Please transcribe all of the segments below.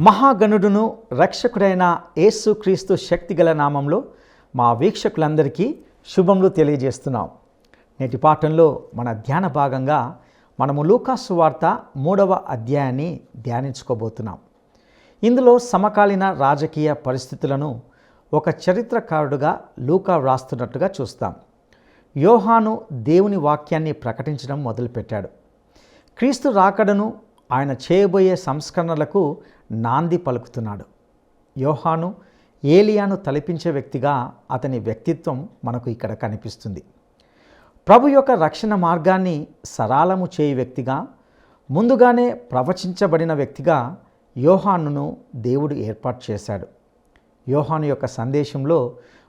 మహాగణుడును రక్షకుడైన యేసుక్రీస్తు శక్తిగల నామంలో మా వీక్షకులందరికీ శుభములు తెలియజేస్తున్నాం. నేటి పాఠంలో మన ధ్యాన భాగంగా మనము లూకా సువార్త 3వ అధ్యాయాన్ని ధ్యానించుకోబోతున్నాం. ఇందులో సమకాలీన రాజకీయ పరిస్థితులను ఒక చరిత్రకారుడుగా లూకా వ్రాస్తున్నట్టుగా చూస్తాం. యోహాను దేవుని వాక్యాన్ని ప్రకటించడం మొదలుపెట్టాడు. క్రీస్తు రాకడను, ఆయన చేయబోయే సంస్కరణలకు నాంది పలుకుతున్నాడు. యోహాను ఏలియాను తలపించే వ్యక్తిగా అతని వ్యక్తిత్వం మనకు ఇక్కడ కనిపిస్తుంది. ప్రభు యొక్క రక్షణ మార్గాన్ని సరళము చేయు వ్యక్తిగా, ముందుగానే ప్రవచించబడిన వ్యక్తిగా యోహానును దేవుడు ఏర్పాటు చేశాడు. యోహాను యొక్క సందేశంలో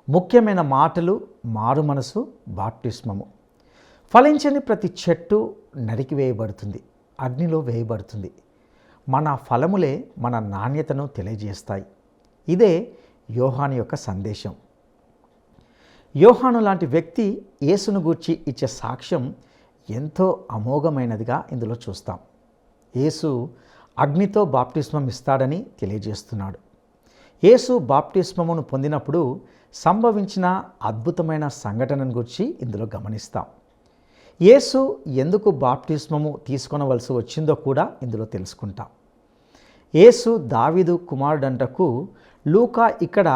ముఖ్యమైన మాటలు మారు మనసు, బాప్టిస్మము. ఫలించని ప్రతి చెట్టు నరికివేయబడుతుంది, అగ్నిలో వేయబడుతుంది. మన ఫలములే మన నాణ్యతను తెలియజేస్తాయి. ఇదే యోహాను యొక్క సందేశం. యోహాను లాంటి వ్యక్తి యేసును గూర్చి ఇచ్చే సాక్ష్యం ఎంతో అమోఘమైనదిగా ఇందులో చూస్తాం. యేసు అగ్నితో బాప్టిస్మం ఇస్తాడని తెలియజేస్తున్నాడు. యేసు బాప్టిస్మమును పొందినప్పుడు సంభవించిన అద్భుతమైన సంఘటనను గురించి ఇందులో గమనిస్తాం. యేసు ఎందుకు బాప్టిస్మము తీసుకొనవలసి వచ్చిందో కూడా ఇందులో తెలుసుకుంటాం. యేసు దావీదు కుమారుడంటకు లూకా ఇక్కడ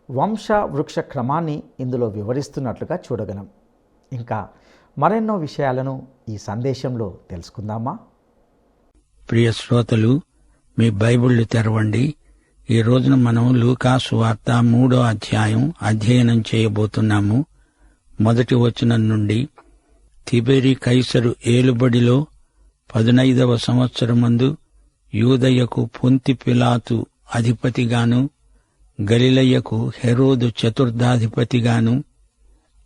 వంశ వృక్ష క్రమాన్ని ఇందులో వివరిస్తున్నట్లుగా చూడగలం. ఇంకా మరెన్నో విషయాలను ఈ సందేశంలో తెలుసుకుందామా? ప్రియ శ్రోతలు, మీ బైబిళ్లు తెరవండి. ఈ రోజున మనం లూకా సువార్త 3వ అధ్యాయం అధ్యయనం చేయబోతున్నాము. మొదటి వచనం నుండి. తిబెరి కైసరు ఏలుబడిలో 15వ సంవత్సరమందు యూదయకు పొంతి పిలాతు అధిపతిగాను, గలిలయకు హెరోదు చతుర్థాధిపతిగాను,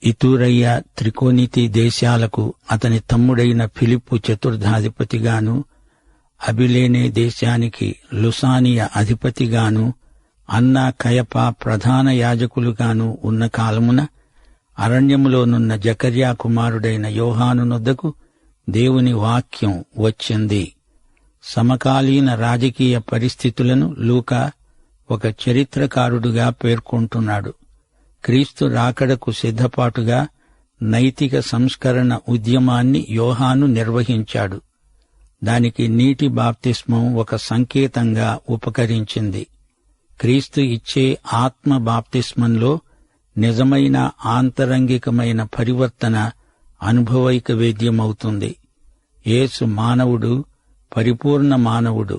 ఇతూరయ్య త్రికోనితి దేశాలకు అతని తమ్ముడైన ఫిలిప్పు చతుర్థాధిపతిగాను, అబిలేనే దేశానికి లుసానియ అధిపతిగాను, అన్నా కయప ప్రధాన యాజకులుగాను ఉన్న కాలమున అరణ్యములోనున్న జకర్యా కుమారుడైన యోహాను నొద్దకు దేవుని వాక్యం వచ్చింది. సమకాలీన రాజకీయ పరిస్థితులను లూకా ఒక చరిత్రకారుడుగా పేర్కొంటున్నాడు. క్రీస్తు రాకడకు సిద్ధపాటుగా నైతిక సంస్కరణ ఉద్యమాన్ని యోహాను నిర్వహించాడు. దానికి నీటి బాప్తిస్మం ఒక సంకేతంగా ఉపకరించింది. క్రీస్తు ఇచ్చే ఆత్మ బాప్తిస్మంలో నిజమైన ఆంతరంగికమైన పరివర్తన అనుభవైక వేద్యమవుతుంది. యేసు మానవుడు, పరిపూర్ణ మానవుడు.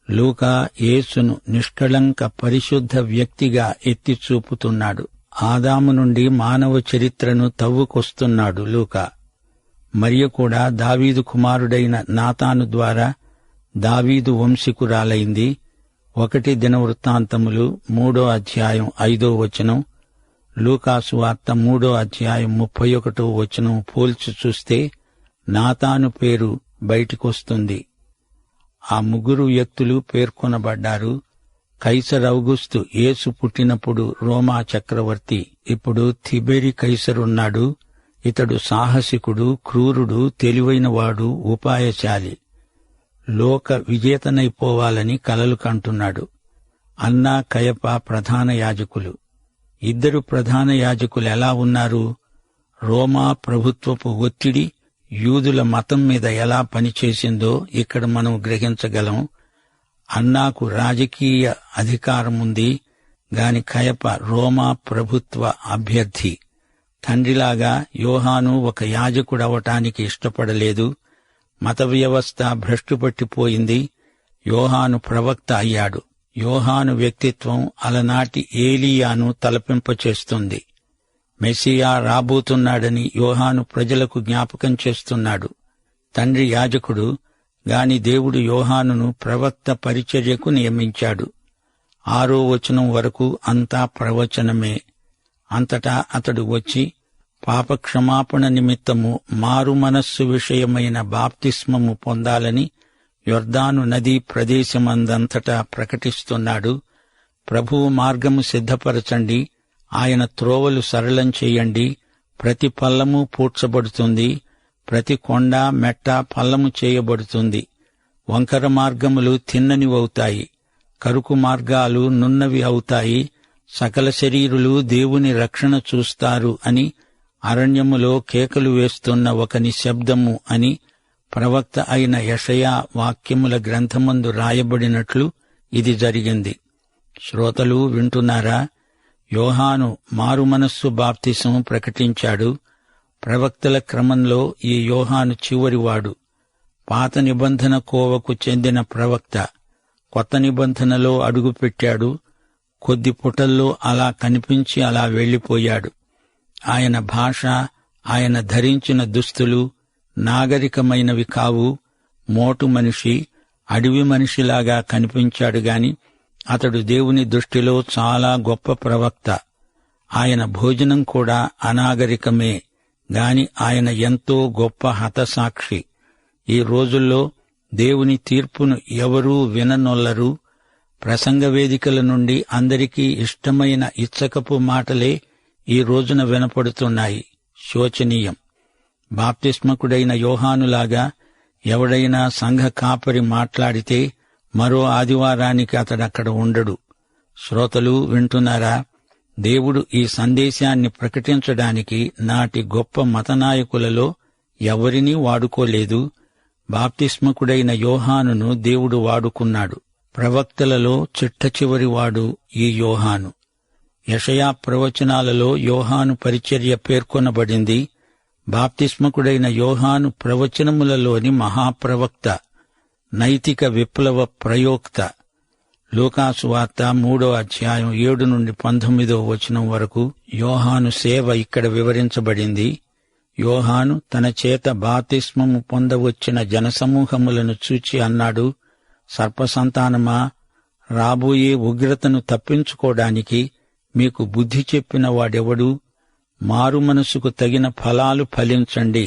లూకా యేసును నిష్కళంక పరిశుద్ధ వ్యక్తిగా ఎత్తిచూపుతున్నాడు. ఆదాము నుండి మానవ చరిత్రను తవ్వుకొస్తున్నాడు లూకా. మరియ కూడా దావీదు కుమారుడైన నాతాను ద్వారా దావీదు వంశీకురాలైంది. 1 దినవృత్తాంతములు 3వ అధ్యాయం 5వ వచనం, లూకాసు వార్త 3వ అధ్యాయం 31వ వచనం పోల్చి చూస్తే నాతాను పేరు బయటికొస్తుంది. ఆ ముగ్గురు వ్యక్తులు పేర్కొనబడ్డారు. కైసర్ ఔగుస్తు యేసు పుట్టినప్పుడు రోమా చక్రవర్తి. ఇప్పుడు తిబెరి కైసరున్నాడు. ఇతడు సాహసికుడు, క్రూరుడు, తెలివైనవాడు, ఉపాయశాలి. లోక విజేతనైపోవాలని కలలు కంటున్నాడు. అన్నా కయప ప్రధాన యాజకులు. ఇద్దరు ప్రధాన యాజకులు ఎలా ఉన్నారు? రోమా ప్రభుత్వపు ఒత్తిడి యూదుల మతం మీద ఎలా పనిచేసిందో ఇక్కడ మనం గ్రహించగలం. అన్నాకు రాజకీయ అధికారముంది గాని కయప రోమా ప్రభుత్వ అభ్యర్థి. తండ్రిలాగా యోహాను ఒక యాజకుడవటానికి ఇష్టపడలేదు. మత వ్యవస్థ భ్రష్టుపట్టిపోయింది. యోహాను ప్రవక్త అయ్యాడు. యోహాను వ్యక్తిత్వం అలనాటి ఏలీయాను తలపింపచేస్తుంది. మెస్సియా రాబోతున్నాడని యోహాను ప్రజలకు జ్ఞాపకం చేస్తున్నాడు. తండ్రి యాజకుడు గాని దేవుడు యోహానును ప్రవక్త పరిచర్యకు నియమించాడు. 6వ వచనం వరకు అంతా ప్రవచనమే. అంతటా అతడు వచ్చి పాపక్షమాపణ నిమిత్తము మారు మనస్సు విషయమైన బాప్తిస్మము పొందాలని యొర్దాను నదీ ప్రదేశమందంతటా ప్రకటిస్తున్నాడు. ప్రభువు మార్గము సిద్ధపరచండి, ఆయన త్రోవలు సరళం చేయండి. ప్రతి పల్లము పూడ్చబడుతుంది, ప్రతి కొండ మెట్ట పల్లము చేయబడుతుంది. వంకర మార్గములు తిన్ననివవుతాయి, కరుకు మార్గాలు నున్నవి అవుతాయి, సకల శరీరులు దేవుని రక్షణ చూస్తారు అని అరణ్యములో కేకలు వేస్తున్న ఒక నిశ్శబ్దము అని ప్రవక్త అయిన యెషయా వాక్యముల గ్రంథమందు రాయబడినట్లు ఇది జరిగింది. శ్రోతలు వింటున్నారా? యోహాను మారుమనస్సు బాప్తిసం ప్రకటించాడు. ప్రవక్తల క్రమంలో ఈ యోహాను చివరివాడు. పాత నిబంధన కోవకు చెందిన ప్రవక్త. కొత్త నిబంధనలో అడుగుపెట్టాడు. కొద్ది పుటల్లో అలా కనిపించి అలా వెళ్లిపోయాడు. ఆయన భాష, ఆయన ధరించిన దుస్తులు నాగరికమైనవి కావు. మోటు మనిషి, అడవి మనిషిలాగా కనిపించాడు గాని అతడు దేవుని దృష్టిలో చాలా గొప్ప ప్రవక్త. ఆయన భోజనం కూడా అనాగరికమే గాని ఆయన ఎంతో గొప్ప హతసాక్షి. ఈ రోజుల్లో దేవుని తీర్పును ఎవరూ విననొల్లరు. ప్రసంగ వేదికల నుండి అందరికీ ఇష్టమైన ఇచ్చకపు మాటలే ఈ రోజున వినపడుతున్నాయి. శోచనీయం. బాప్తిస్మకుడైన యోహానులాగా ఎవడైనా సంఘ కాపరి మాట్లాడితే మరో ఆదివారానికి అతడక్కడ ఉండడు. శ్రోతలు వింటున్నారా? దేవుడు ఈ సందేశాన్ని ప్రకటించడానికి నాటి గొప్ప మతనాయకులలో ఎవరినీ వాడుకోలేదు. బాప్తిస్మకుడైన యోహానును దేవుడు వాడుకున్నాడు. ప్రవక్తలలో చిట్టచివరివాడు ఈ యోహాను. యెషయా ప్రవచనాలలో యోహాను పరిచర్య పేర్కొనబడింది. బాప్తిస్మకుడైన యోహాను ప్రవచనములలోని మహాప్రవక్త, నైతిక విప్లవ ప్రయోక్త. లూకాసు వార్త 3వ అధ్యాయం 7 నుండి 19వ వచనం వరకు యోహాను సేవ ఇక్కడ వివరించబడింది. యోహాను తన చేత బాప్తిస్మము పొందవచ్చిన జనసమూహములను చూచి అన్నాడు, సర్పసంతానమా, రాబోయే ఉగ్రతను తప్పించుకోవడానికి మీకు బుద్ధి చెప్పిన వాడెవడు? మారు మనసుకు తగిన ఫలాలు ఫలించండి.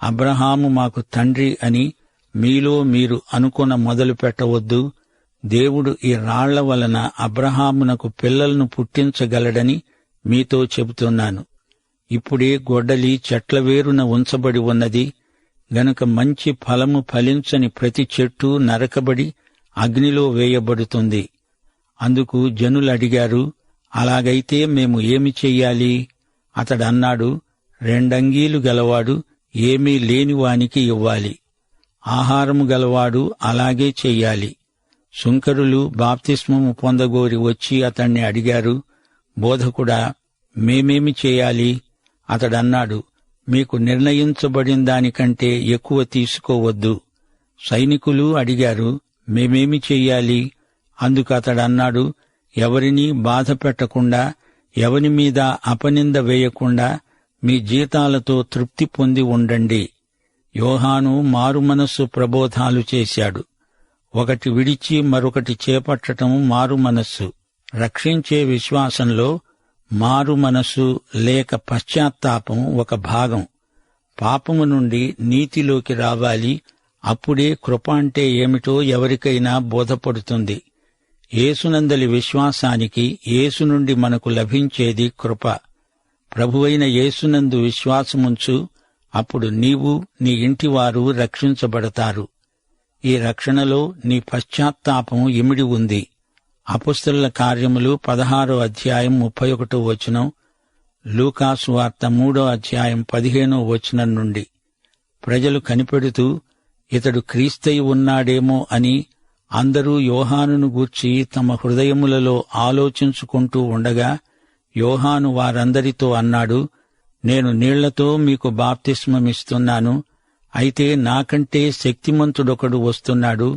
అబ్రహాము మాకు తండ్రి అని మీలో మీరు అనుకొన మొదలు పెట్టవద్దు. దేవుడు ఈ రాళ్ల వలన అబ్రహామునకు పిల్లలను పుట్టించగలడని మీతో చెబుతున్నాను. ఇప్పుడే గొడ్డలి చెట్ల వేరున ఉంచబడి ఉన్నది గనుక మంచి ఫలము ఫలించని ప్రతి చెట్టు నరకబడి అగ్నిలో వేయబడుతుంది. అందుకు జనులడిగారు, అలాగైతే మేము ఏమి చెయ్యాలి? అతడన్నాడు, 2 అంగీలు గలవాడు ఏమీ లేనివానికి ఇవ్వాలి. ఆహారము గలవాడు అలాగే చెయ్యాలి. సుంకరులు బాప్తిస్మము పొందగోరి వచ్చి అతణ్ణి అడిగారు, బోధకుడా, మేమేమి చేయాలి? అతడన్నాడు, మీకు నిర్ణయించబడిన దానికంటే ఎక్కువ తీసుకోవద్దు. సైనికులు అడిగారు, మేమేమి చెయ్యాలి? అందుకు అతడన్నాడు, ఎవరినీ బాధ పెట్టకుండా, ఎవరి మీద అపనింద వేయకుండా మీ జీతాలతో తృప్తి పొంది ఉండండి. యోహాను మారుమనస్సు ప్రబోధాలు చేశాడు. ఒకటి విడిచి మరొకటి చేపట్టడం మారుమనస్సు. రక్షించే విశ్వాసంలో మారుమనస్సు లేక పశ్చాత్తాపం ఒక భాగం. పాపము నుండి నీతిలోకి రావాలి. అప్పుడే కృప అంటే ఏమిటో ఎవరికైనా బోధపడుతుంది. యేసునందలి విశ్వాసానికి యేసు నుండి మనకు లభించేది కృప. ప్రభువైన యేసునందు విశ్వాసముంచు, అప్పుడు నీవు నీ ఇంటివారు రక్షించబడతారు. ఈ రక్షణలో నీ పశ్చాత్తాపం ఇమిడి ఉంది. అపొస్తలుల కార్యములు 16వ అధ్యాయం 31వ వచనం, లూకాసు వార్త 3వ అధ్యాయం 15వ వచనం నుండి. ప్రజలు కనిపెడుతూ ఇతడు క్రీస్తయి ఉన్నాడేమో అని అందరూ యోహానును గూర్చి తమ హృదయములలో ఆలోచించుకుంటూ ఉండగా యోహాను వారందరితో అన్నాడు, నేను నీళ్లతో మీకు బాప్తిస్మమిస్తున్నాను. అయితే నాకంటే శక్తిమంతుడొకడు వస్తున్నాడు.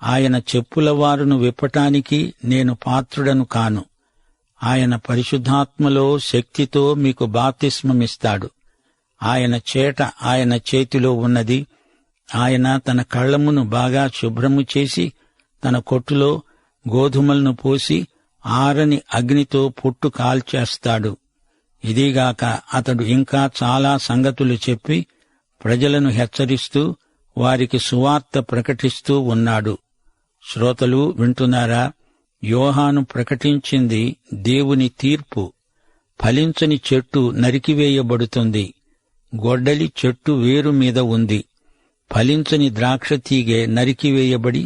ఆయన చెప్పుల వారును విప్పటానికి నేను పాత్రుడను కాను. ఆయన పరిశుద్ధాత్మలో శక్తితో మీకు బాప్తిస్మమిస్తాడు. ఆయన చేట ఆయన చేతిలో ఉన్నది. ఆయన తన కళ్లమును బాగా శుభ్రము చేసి తన కొట్టులో గోధుమలను పోసి ఆరని అగ్నితో పుట్టు కాల్చేస్తాడు. ఇదిగాక అతడు ఇంకా చాలా సంగతులు చెప్పి ప్రజలను హెచ్చరిస్తూ వారికి సువార్త ప్రకటిస్తూ ఉన్నాడు. శ్రోతలు వింటున్నారా? యోహాను ప్రకటించింది దేవుని తీర్పు. ఫలించని చెట్టు నరికివేయబడుతుంది. గొడ్డలి చెట్టు వేరు మీద ఉంది. ఫలించని ద్రాక్ష తీగె నరికివేయబడి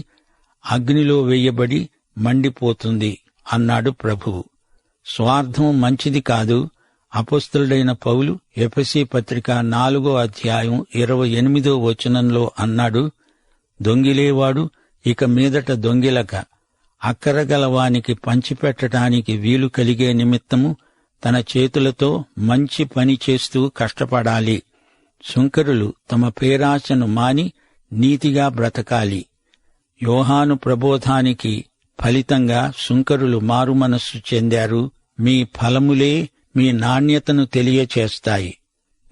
అగ్నిలో వేయబడి మండిపోతుంది అన్నాడు ప్రభువు. స్వార్థం మంచిది కాదు. అపొస్తలుడైన పౌలు ఎఫెసీ పత్రిక 4:28 అన్నాడు, దొంగిలేవాడు ఇక మీదట దొంగిలక అక్కరగలవానికి పంచిపెట్టడానికి వీలు కలిగే నిమిత్తము తన చేతులతో మంచి పని చేస్తూ కష్టపడాలి. సుంకరులు తమ పేరాశను మాని నీతిగా బ్రతకాలి. యోహాను ప్రబోధానికి ఫలితంగా సుంకరులు మారుమనస్సు చెందారు. మీ ఫలములే మీ నాణ్యతను తెలియచేస్తాయి.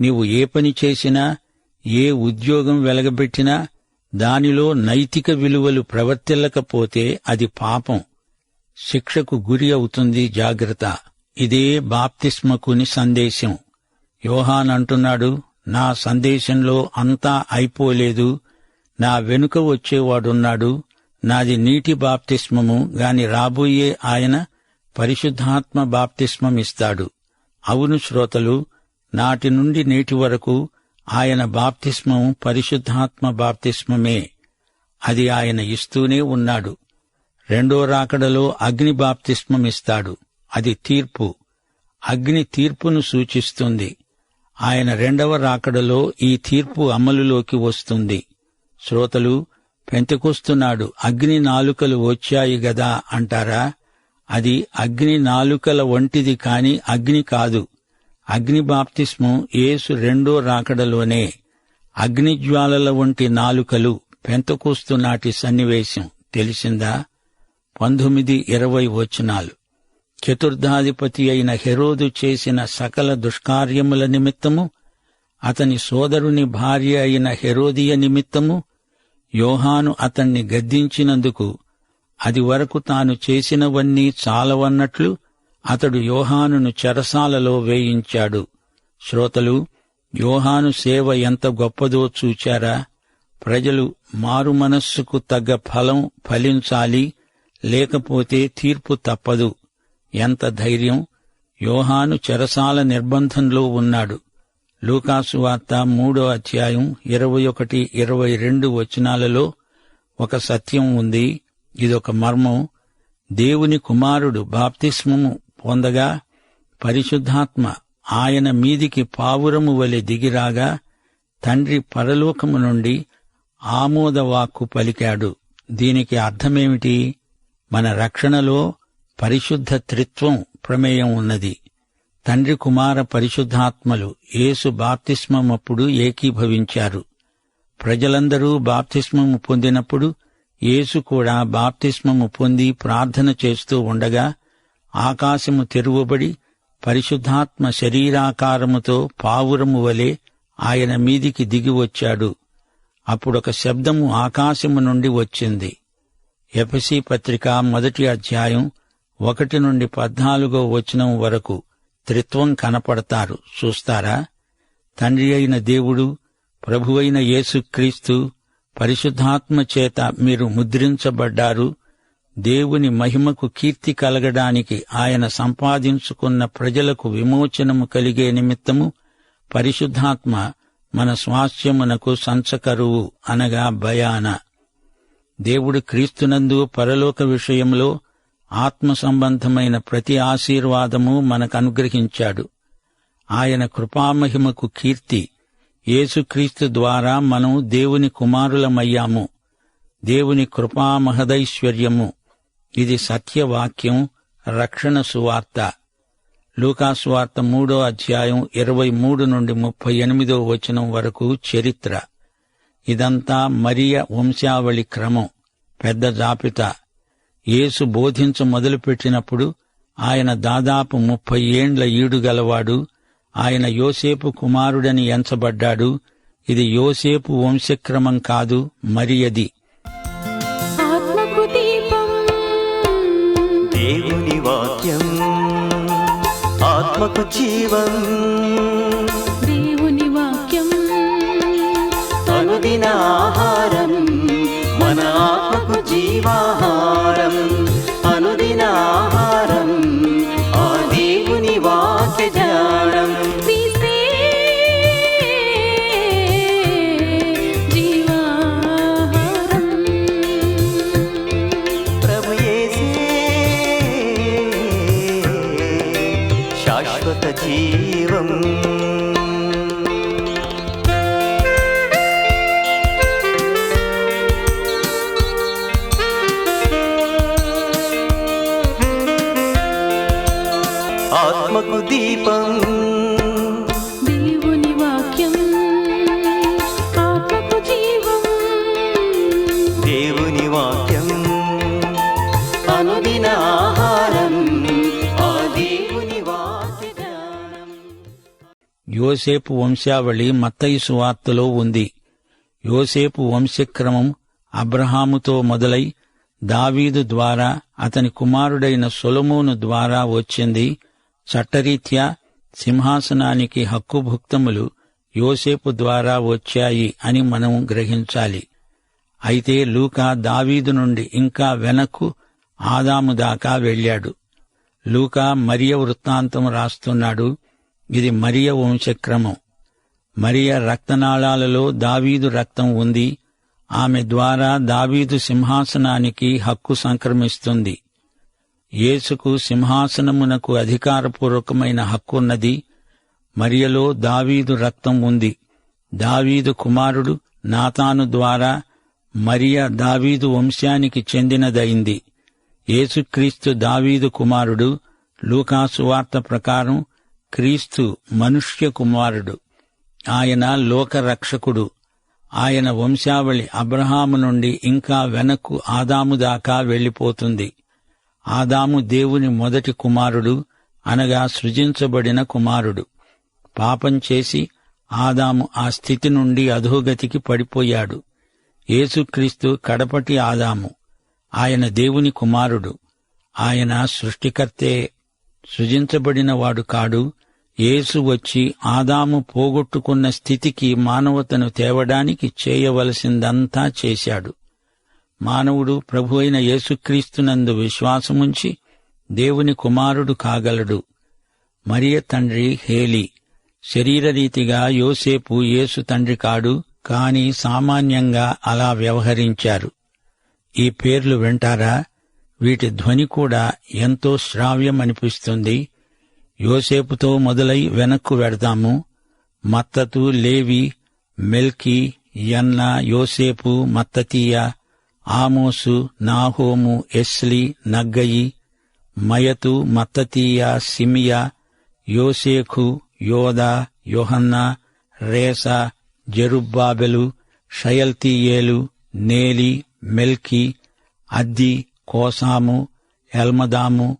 నీవు ఏ పని చేసినా, ఏ ఉద్యోగం వెలగబెట్టినా దానిలో నైతిక విలువలు ప్రవర్తిల్లకపోతే అది పాపం, శిక్షకు గురి అవుతుంది. జాగ్రత్త. ఇదే బాప్తిస్మకుని సందేశం. యోహాన్ అంటున్నాడు, నా సందేశంలో అంతా అయిపోలేదు, నా వెనుక వచ్చేవాడున్నాడు, నాది నీటి బాప్తిస్మము గాని రాబోయే ఆయన పరిశుద్ధాత్మ బాప్తిస్మమిస్తాడు. అవును శ్రోతలు, నాటి నుండి నేటి వరకు ఆయన బాప్తిస్మం పరిశుద్ధాత్మ బాప్తిస్మమే. అది ఆయన ఇస్తూనే ఉన్నాడు. రెండో రాకడలో అగ్ని బాప్తిస్మమిస్తాడు. అది తీర్పు. అగ్ని తీర్పును సూచిస్తుంది. ఆయన రెండవ రాకడలో ఈ తీర్పు అమలులోకి వస్తుంది. శ్రోతలు, పెంతెకొస్తున్నాడు అగ్ని నాలుకలు వచ్చాయి గదా అంటారా? అది అగ్ని నాలుకల వంటిది కాని అగ్ని కాదు. అగ్ని బాప్తిస్మం యేసు రెండో రాకడలోనే. అగ్నిజ్వాలల వంటి నాలుకలు పెంతెకొస్తు నాటి సన్నివేశం తెలిసిందా? 19-20 చతుర్థాధిపతి అయిన హెరోదు చేసిన సకల దుష్కార్యముల నిమిత్తము, అతని సోదరుని భార్య అయిన హెరోదియ నిమిత్తము యోహాను అతన్ని గద్దించినందుకు అది వరకు తాను చేసినవన్నీ చాలవన్నట్లు అతడు యోహానును చెరసాలలో వేయించాడు. శ్రోతలు, యోహాను సేవ ఎంత గొప్పదో చూచారా? ప్రజలు మారుమనస్సుకు తగ్గ ఫలం ఫలించాలి, లేకపోతే తీర్పు తప్పదు. ఎంత ధైర్యం! యోహాను చెరసాల నిర్బంధంలో ఉన్నాడు. లూకాసు వార్త 3:21-22 ఒక సత్యం ఉంది. ఇదొక మర్మం. దేవుని కుమారుడు బాప్తిస్మము పొందగా పరిశుద్ధాత్మ ఆయన మీదికి పావురము వలె దిగిరాగా తండ్రి పరలోకము నుండి ఆమోదవాక్కు పలికాడు. దీనికి అర్థమేమిటి? మన రక్షణలో పరిశుద్ధ త్రిత్వం ప్రమేయం ఉన్నది. తండ్రి కుమార పరిశుద్ధాత్మలు యేసు బాప్తిస్మమప్పుడు ఏకీభవించారు. ప్రజలందరూ బాప్తిస్మము పొందినప్పుడు యేసు కూడా బాప్తిస్మము పొంది ప్రార్థన చేస్తూ ఉండగా ఆకాశము తెరువబడి పరిశుద్ధాత్మ శరీరాకారముతో పావురము వలె ఆయన మీదికి దిగివచ్చాడు. అప్పుడొక శబ్దము ఆకాశము నుండి వచ్చింది. ఎఫెసీ పత్రిక 1:1-14 వరకు త్రిత్వం కనపడతారు. చూస్తారా? తండ్రి అయిన దేవుడు, ప్రభువైన యేసుక్రీస్తు, పరిశుద్ధాత్మ చేత మీరు ముద్రించబడ్డారు. దేవుని మహిమకు కీర్తి కలగడానికి ఆయన సంపాదించుకున్న ప్రజలకు విమోచనము కలిగే నిమిత్తము పరిశుద్ధాత్మ మన స్వాస్థ్యమునకు సంచకరువు అనగా బయాన. దేవుడు క్రీస్తునందు పరలోక విషయంలో ఆత్మ సంబంధమైన ప్రతి ఆశీర్వాదము మనకనుగ్రహించాడు. ఆయన కృపామహిమకు కీర్తి. యేసుక్రీస్తు ద్వారా మనం దేవుని కుమారులమయ్యాము. దేవుని కృపామహదైశ్వర్యము. ఇది సత్యవాక్యం, రక్షణ సువార్త. లూకాసువార్త 3:23-38 వరకు చరిత్ర. ఇదంతా మరియ వంశావళి క్రమం, పెద్ద జాబితా. యేసు బోధించ మొదలుపెట్టినప్పుడు ఆయన దాదాపు 30 ఏండ్ల ఈడుగలవాడు. ఆయన యోసేపు కుమారుడని ఎంచబడ్డాడు. ఇది యోసేపు వంశక్రమం కాదు, మరియది. ఆత్మకు దీపం దేవుని వాక్యం, ఆత్మకు జీవం. దేవుని వాక్యం అనుదిన ఆహారం, మన ఆత్మకు జీవాహారం. అనుదిన ఆహారం, ఆ దేవుని వాక్య జ్ఞానం. క్రీస్తే జీవాహారం. ప్రభు యేసే శాశ్వత జీవం. ఆత్మకు దీపం దేవుని వాక్యం ఆత్మకు జీవం. దేవుని వాక్యం అనుదిన ఆహారం, ఆ దేవుని వాక్య జ్ఞానం. యోసేపు వంశావళి మత్తయి సువార్తలో ఉంది. యోసేపు వంశక్రమం అబ్రహాముతో మొదలై దావీదు ద్వారా అతని కుమారుడైన సొలొమోను ద్వారా వచ్చింది. చట్టరీత్యా సింహాసనానికి హక్కుభుక్తములు యోసేపు ద్వారా వచ్చాయి అని మనం గ్రహించాలి. అయితే లూకా దావీదు నుండి ఇంకా వెనక్కు ఆదాము దాకా వెళ్ళాడు. లూకా మరియ వృత్తాంతం రాస్తున్నాడు. ఇది మరియ వంశక్రమం. మరియ రక్తనాళాలలో దావీదు రక్తం ఉంది. ఆమె ద్వారా దావీదు సింహాసనానికి హక్కు సంక్రమిస్తుంది. యేసుకు సింహాసనమునకు అధికారపూర్వకమైన హక్కున్నది. మరియలో దావీదు రక్తం ఉంది. దావీదు కుమారుడు నాతాను ద్వారా మరియ దావీదు వంశానికి చెందినదైంది. యేసుక్రీస్తు దావీదు కుమారుడు. లూకా సువార్త ప్రకారం క్రీస్తు మనుష్య కుమారుడు. ఆయన లోకరక్షకుడు. ఆయన వంశావళి అబ్రహాము నుండి ఇంకా వెనక్కు ఆదాము దాకా వెళ్లిపోతుంది. ఆదాము దేవుని మొదటి కుమారుడు, అనగా సృజించబడిన కుమారుడు. పాపం చేసి ఆదాము ఆ స్థితి నుండి అధోగతికి పడిపోయాడు. యేసుక్రీస్తు కడపటి ఆదాము. ఆయన దేవుని కుమారుడు. ఆయన సృష్టికర్తే, సృజించబడినవాడు కాడు. యేసు వచ్చి ఆదాము పోగొట్టుకున్న స్థితికి మానవతను తేవడానికి చేయవలసిందంతా చేశాడు. మానవుడు ప్రభు అయిన యేసుక్రీస్తునందు విశ్వాసముంచి దేవుని కుమారుడు కాగలడు. మరియ తండ్రి హేలి. శరీరరీతిగా యోసేపు యేసు తండ్రి కాడు, కాని సామాన్యంగా అలా వ్యవహరించారు. ఈ పేర్లు వింటారా? వీటి ధ్వని కూడా ఎంతో శ్రావ్యమనిపిస్తుంది. యోసేపుతో మొదలై వెనక్కు వెడతాము. మత్తతు, లేవి, మెల్కి, యన్న, యోసేపు, మత్తతీయ, ఆమోసు, Nahum, Esli, Naggai, Maath, మత్తతీయ, సిమియా, యోసేఖు, యోదా, Yohanna, రేసా, జెరుబ్బాబెలు, షయల్తీయేలు, నేలి, మెల్కి, అద్ది, కోసాము, ఎల్మదాము,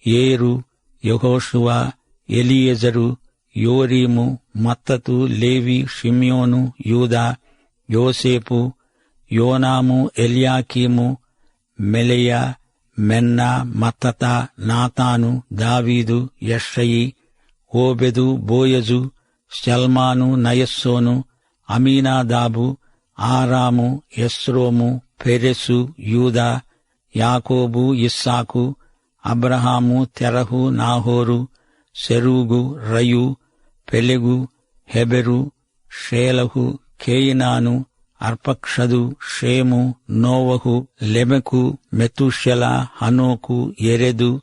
ఏరు, యెహోషువ, ఎలియెజరు, యోరీము, మత్తతు, లేవి, షిమ్యోను, యూదా, యోసేపు, యోనాము, ఎల్యాకీము, మెలెయ, మెన్న, మత్తత, నాతాను, దావీదు, యెషయి, ఓబెదు, బోయజు, షల్మాను, నయస్సోను, అమీనాదాబు, ఆరాము, ఎస్రోము, పెరెసు, యూదా, యాకోబు, ఇస్సాకు, అబ్రహాము, తెరహు, నాహోరు, సెరూగు, రయు, పెలెగు, హెబెరు, షేలహు, కేయినాను, అర్పక్షదు, షేము, నోవహు, లెమెకు, మెతూషెల, హనోకు, యెరెదు,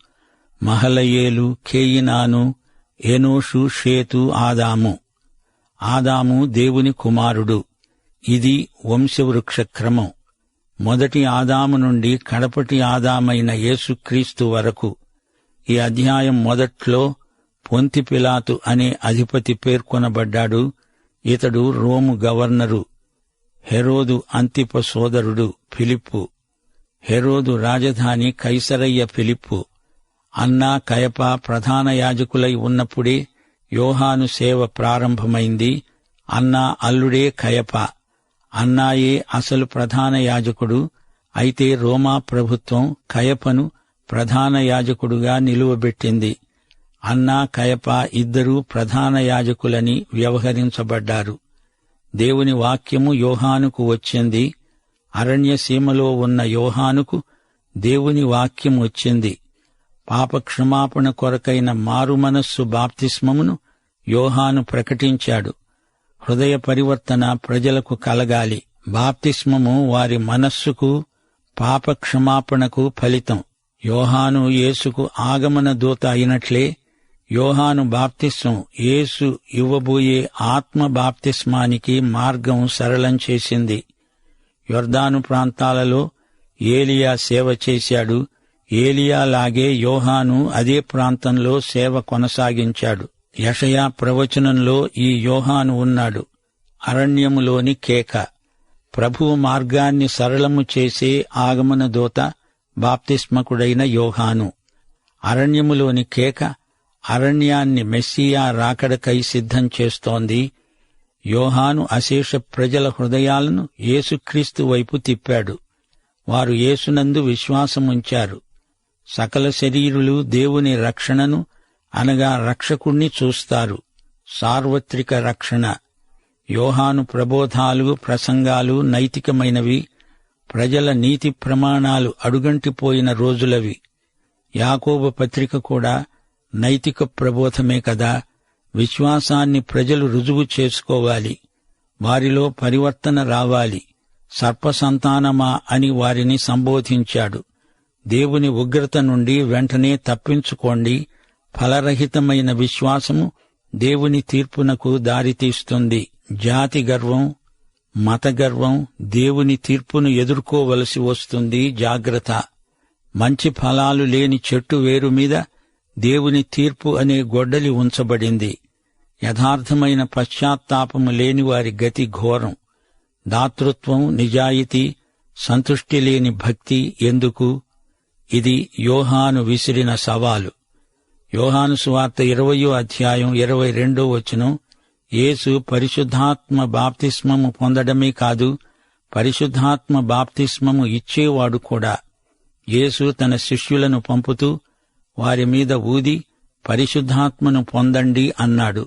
మహలయేలు, కేయినాను, ఎనోషు, షేతు, ఆదాము. ఆదాము దేవుని కుమారుడు. ఇది వంశవృక్షక్రమం. మొదటి ఆదాము నుండి కడపటి ఆదామైన యేసుక్రీస్తు వరకు. ఈ అధ్యాయం మొదట్లో పొంతి పిలాతు అనే అధిపతి పేర్కొనబడ్డాడు. ఇతడు రోము గవర్నరు. హెరోదు అంతిప సోదరుడు ఫిలిప్పు. హెరోదు రాజధాని కైసరయ్య ఫిలిప్పు. అన్నా, కయప ప్రధాన యాజకులై ఉన్నప్పుడే యోహాను సేవ ప్రారంభమైంది. అన్నా అల్లుడే కయప. అన్నాయే అసలు ప్రధాన యాజకుడు. అయితే రోమా ప్రభుత్వం కయపను ప్రధాన యాజకుడుగా నిలువబెట్టింది. అన్నా, కయప ఇద్దరూ ప్రధాన యాజకులని వ్యవహరించబడ్డారు. దేవుని వాక్యము యోహానుకు వచ్చింది. అరణ్యసీమలో ఉన్న యోహానుకు దేవుని వాక్యం వచ్చింది. పాపక్షమాపణ కొరకైన మారుమనస్సు బాప్తిస్మమును యోహాను ప్రకటించాడు. హృదయ పరివర్తన ప్రజలకు కలగాలి. బాప్తిస్మము వారి మనస్సుకు, పాపక్షమాపణకు ఫలితం. యోహాను యేసుకు ఆగమన దూత అయినట్లే యోహాను బాప్తిస్మం యేసు ఇవ్వబోయే ఆత్మ బాప్తిస్మానికి మార్గం సరళం చేసింది. యొర్దాను ప్రాంతాలలో ఏలియా సేవ చేశాడు. ఏలియాలాగే యోహాను అదే ప్రాంతంలో సేవ కొనసాగించాడు. యెషయా ప్రవచనంలో ఈ యోహాను ఉన్నాడు. అరణ్యములోని కేక, ప్రభువు మార్గాన్ని సరళము చేసే ఆగమన దూత బాప్తిస్మకుడైన యోహాను. అరణ్యములోని కేక అరణ్యాన్ని మెస్సియా రాకడకై సిద్ధం చేస్తోంది. యోహాను అశేష ప్రజల హృదయాలను యేసుక్రీస్తు వైపు తిప్పాడు. వారు యేసునందు విశ్వాసముంచారు. సకల శరీరులు దేవుని రక్షణను అనగా రక్షకుణ్ణి చూస్తారు. సార్వత్రిక రక్షణ. యోహాను ప్రబోధాలు, ప్రసంగాలు నైతికమైనవి. ప్రజల నీతి ప్రమాణాలు అడుగంటిపోయిన రోజులవి. యాకోబు పత్రిక కూడా నైతిక ప్రబోధమే కదా. విశ్వాసాన్ని ప్రజలు రుజువు చేసుకోవాలి. వారిలో పరివర్తన రావాలి. సర్పసంతానమా అని వారిని సంబోధించాడు. దేవుని ఉగ్రత నుండి వెంటనే తప్పించుకోండి. ఫలరహితమైన విశ్వాసము దేవుని తీర్పునకు దారితీస్తుంది. జాతి గర్వం, మత గర్వం దేవుని తీర్పును ఎదుర్కోవలసి వస్తుంది. జాగ్రత్త. మంచి ఫలాలు లేని చెట్టు వేరు మీద దేవుని తీర్పు అనే గొడ్డలి ఉంచబడింది. యథార్థమైన పశ్చాత్తాపము లేని వారి గతి ఘోరం. దాతృత్వం, నిజాయితీ, సంతుష్టి లేని భక్తి ఎందుకు? ఇది యోహాను విసిరిన సవాలు. యోహాను సువార్త 20వ అధ్యాయం 22వ వచనం, యేసు పరిశుద్ధాత్మ బాప్తిస్మము పొందడమే కాదు, పరిశుద్ధాత్మ బాప్తిస్మము ఇచ్చేవాడు కూడా. యేసు తన శిష్యులను పంపుతూ వారి మీద ఊది పరిశుద్ధాత్మను పొందండి అన్నాడు.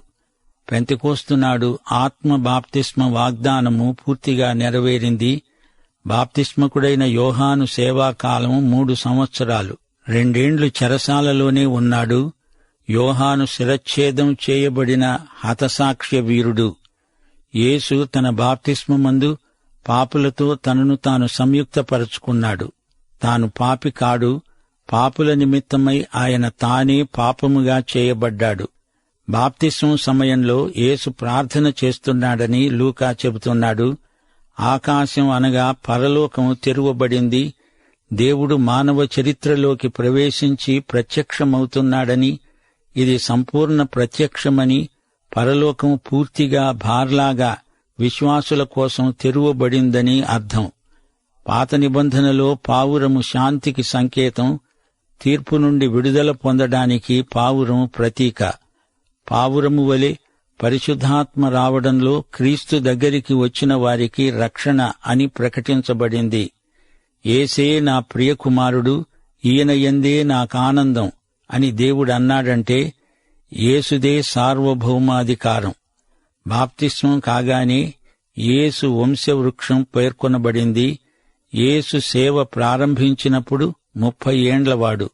పెంతెకోస్తునాడు ఆత్మ బాప్తిస్మ వాగ్దానము పూర్తిగా నెరవేరింది. బాప్తిస్మకుడైన యోహాను సేవాకాలం 3 సంవత్సరాలు. 2 ఏండ్లు చెరసాలలోనే ఉన్నాడు. యోహాను శిరచ్ఛేదం చేయబడిన హతసాక్ష్య వీరుడు. యేసు తన బాప్తిస్మమందు పాపులతో తనను తాను సంయుక్తపరచుకున్నాడు. తాను పాపి కాడు. పాపుల నిమిత్తమై ఆయన తానే పాపముగా చేయబడ్డాడు. బాప్తిస్మం సమయంలో యేసు ప్రార్థన చేస్తున్నాడని లూకా చెబుతున్నాడు. ఆకాశం అనగా పరలోకం తెరువబడింది. దేవుడు మానవ చరిత్రలోకి ప్రవేశించి ప్రత్యక్షమవుతున్నాడని, ఇది సంపూర్ణ ప్రత్యక్షమని, పరలోకం పూర్తిగా బార్లాగా విశ్వాసుల కోసం తెరువబడిందని అర్థం. పాత నిబంధనలో పావురము శాంతికి సంకేతం. తీర్పు నుండి విడుదల పొందడానికి పావురం ప్రతీక. పావురము వలె పరిశుద్ధాత్మ రావడంలో క్రీస్తు దగ్గరికి వచ్చిన వారికి రక్షణ అని ప్రకటించబడింది. యేసే నా ప్రియకుమారుడు, ఈయన యందే నాకానందం అని దేవుడన్నాడంటే యేసుదే సార్వభౌమాధికారం. బాప్తిస్మం కాగానే యేసు వంశవృక్షం పేర్కొనబడింది. యేసు సేవ ప్రారంభించినప్పుడు 30 ఏండ్లవాడు.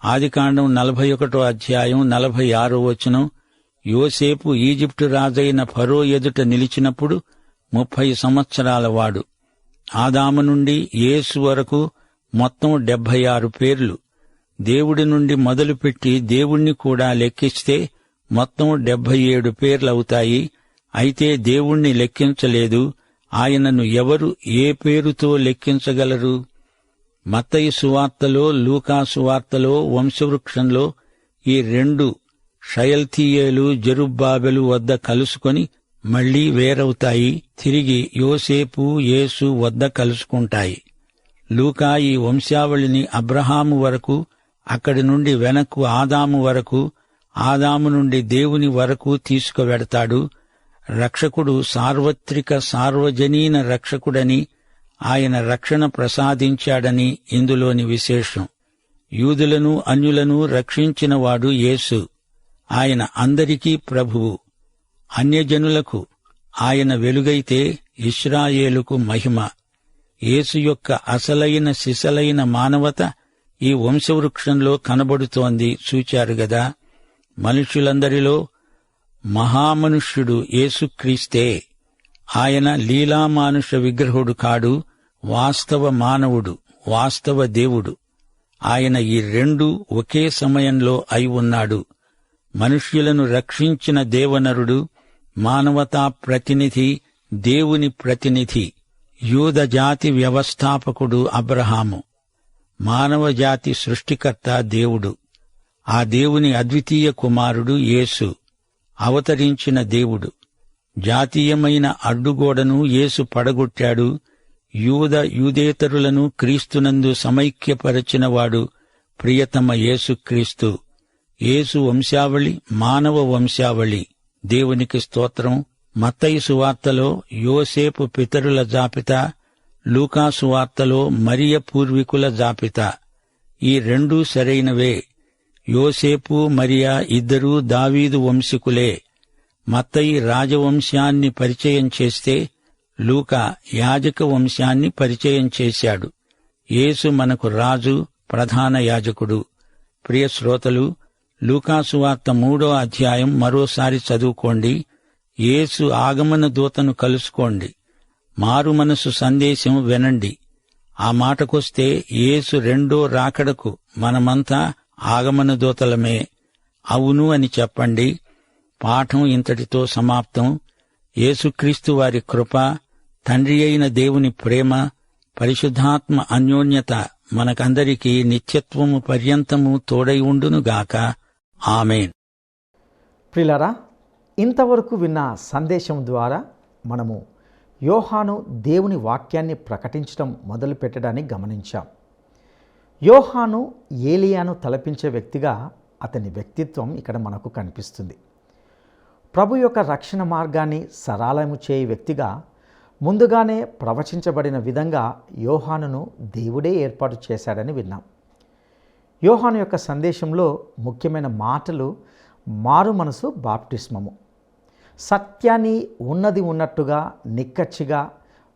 ఆదికాండం 41వ అధ్యాయం 46వ వచనం, యోసేపు ఈజిప్టు రాజైన ఫరో ఎదుట నిలిచినప్పుడు 30 సంవత్సరాల వాడు. ఆదాము నుండి యేసు వరకు మొత్తం 76 పేర్లు. దేవుడి నుండి మొదలుపెట్టి దేవుణ్ణి కూడా లెక్కిస్తే మొత్తం 77 పేర్లవుతాయి. అయితే దేవుణ్ణి లెక్కించలేదు. ఆయనను ఎవరు ఏ పేరుతో లెక్కించగలరు? మత్తయి సువార్తలో, లూకా సువార్తలో వంశవృక్షంలో ఈ 2 షయల్తీయేలు, జెరుబ్బాబెలు వద్ద కలుసుకొని మళ్లీ వేరవుతాయి. తిరిగి యోసేపు, యేసు వద్ద కలుసుకుంటాయి. లూకా ఈ వంశావళిని అబ్రహాము వరకు, అక్కడి నుండి వెనక్కు ఆదాము వరకు, ఆదాము నుండి దేవుని వరకు తీసుకువెడతాడు. రక్షకుడు సార్వత్రిక సార్వజనీన రక్షకుడని, ఆయన రక్షణ ప్రసాదించాడని ఇందులోని విశేషం. యూదులను అన్యులను రక్షించినవాడు యేసు. ఆయన అందరికీ ప్రభువు. అన్యజనులకు ఆయన వెలుగైతే ఇశ్రాయేలుకు మహిమ. యేసు యొక్క అసలైన సిసలైన మానవత ఈ వంశవృక్షంలో కనబడుతోంది. చూచారుగదా. మనుష్యులందరిలో మహామనుష్యుడు యేసుక్రీస్తే. ఆయన లీలామానుష విగ్రహుడు కాడు, వాస్తవ మానవుడు, వాస్తవ దేవుడు. ఆయన ఈ 2 ఒకే సమయంలో అయి ఉన్నాడు. మనుష్యులను రక్షించిన దేవనరుడు, మానవతా ప్రతినిధి, దేవుని ప్రతినిధి, యూద జాతి వ్యవస్థాపకుడు అబ్రహాము. మానవజాతి సృష్టికర్త దేవుడు. ఆ దేవుని అద్వితీయ కుమారుడు యేసు, అవతరించిన దేవుడు. జాతీయమైన అడ్డుగోడను యేసు పడగొట్టాడు. యూదేతరులను క్రీస్తునందు సమైక్యపరచినవాడు ప్రియతమ యేసుక్రీస్తు. యేసు వంశావళి మానవ వంశావళి. దేవునికి స్తోత్రం. మత్తయి సువార్తలో యోసేపు పితరుల జాబితా, లూకా సువార్తలో మరియ పూర్వీకుల జాబితా. ఈ రెండూ సరైనవే. యోసేపు మరియా ఇద్దరూ దావీదు వంశీకులే. మత్తయి రాజవంశాన్ని పరిచయం చేస్తే లూకా యాజక వంశాన్ని పరిచయం చేశాడు. యేసు మనకు రాజు, ప్రధాన యాజకుడు. ప్రియ శ్రోతలు, లూకా సువార్త 3వ అధ్యాయం మరోసారి చదువుకోండి. యేసు ఆగమన దూతను కలుసుకోండి. మారు మనసు సందేశం వినండి. ఆ మాటకొస్తే యేసు రెండో రాకడకు మనమంతా ఆగమన దూతలమే. అవును అని చెప్పండి. పాఠం ఇంతటితో సమాప్తం. యేసుక్రీస్తు వారి కృప, తండ్రి అయిన దేవుని ప్రేమ, పరిశుద్ధాత్మ అన్యోన్యత మనకందరికీ నిత్యత్వము పర్యంతము తోడై ఉండునుగాక. ఆమేన్. ప్రియులారా, ఇంతవరకు విన్న సందేశం ద్వారా మనము యోహాను దేవుని వాక్యాన్ని ప్రకటించడం మొదలుపెట్టడాన్ని గమనించాం. యోహాను ఏలియాను తలపించే వ్యక్తిగా అతని వ్యక్తిత్వం ఇక్కడ మనకు కనిపిస్తుంది. ప్రభు యొక్క రక్షణ మార్గాన్ని సరళము చేయు వ్యక్తిగా ముందుగానే ప్రవచించబడిన విధంగా యోహానును దేవుడే ఏర్పాటు చేశాడని విన్నాం. యోహాను యొక్క సందేశంలో ముఖ్యమైన మాటలు మారు మనసు, బాప్టిస్మము. సత్యాన్ని ఉన్నది ఉన్నట్టుగా, నిక్కచ్చిగా,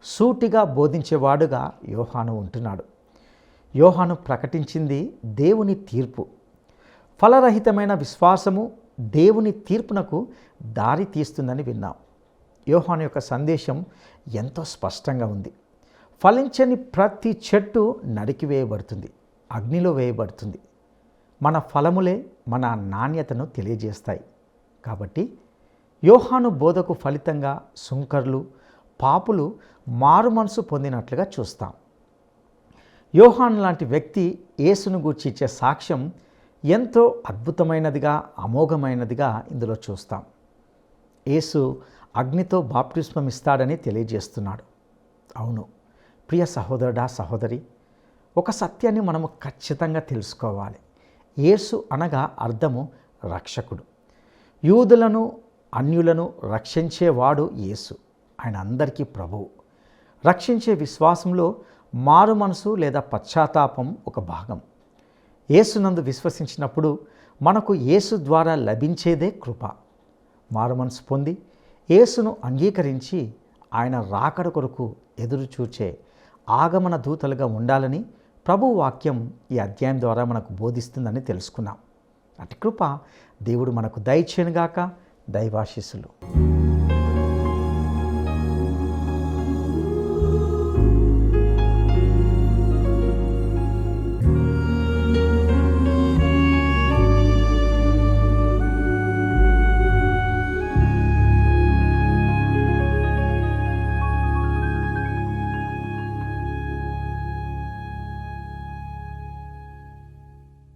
సూటిగా బోధించేవాడుగా యోహాను ఉంటున్నాడు. యోహాను ప్రకటించింది దేవుని తీర్పు. ఫలరహితమైన విశ్వాసము దేవుని తీర్పునకు దారి తీస్తుందని విన్నాం. యోహాను యొక్క సందేశం ఎంతో స్పష్టంగా ఉంది. ఫలించని ప్రతి చెట్టు నరికివేయబడుతుంది, అగ్నిలో వేయబడుతుంది. మన ఫలములే మన నాణ్యతను తెలియజేస్తాయి. కాబట్టి యోహాను బోధకు ఫలితంగా సుంకర్లు, పాపులు మారు మనసు పొందినట్లుగా చూస్తాం. యోహాను లాంటి వ్యక్తి యేసును గూర్చి ఇచ్చే సాక్ష్యం ఎంతో అద్భుతమైనదిగా, అమోఘమైనదిగా ఇందులో చూస్తాం. యేసు అగ్నితో బాప్టిస్మం ఇస్తాడని తెలియజేస్తున్నాడు. అవును ప్రియ సహోదరుడా, సహోదరి, ఒక సత్యాన్ని మనము ఖచ్చితంగా తెలుసుకోవాలి. యేసు అనగా అర్థము రక్షకుడు. యూదులను, అన్యులను రక్షించేవాడు యేసు. ఆయన అందరికీ ప్రభువు. రక్షించే విశ్వాసంలో మారు మనసు లేదా పశ్చాత్తాపం ఒక భాగం. యేసునందు విశ్వసించినప్పుడు మనకు యేసు ద్వారా లభించేదే కృప. మారు మనసు పొంది యేసును అంగీకరించి ఆయన రాకడ కొరకు ఎదురు చూచే ఆగమన దూతలుగా ఉండాలని ప్రభు వాక్యం ఈ అధ్యాయం ద్వారా మనకు బోధిస్తుందని తెలుసుకున్నాం. అటు కృప దేవుడు మనకు దయచేయునుగాక. దైవాశీస్సులు.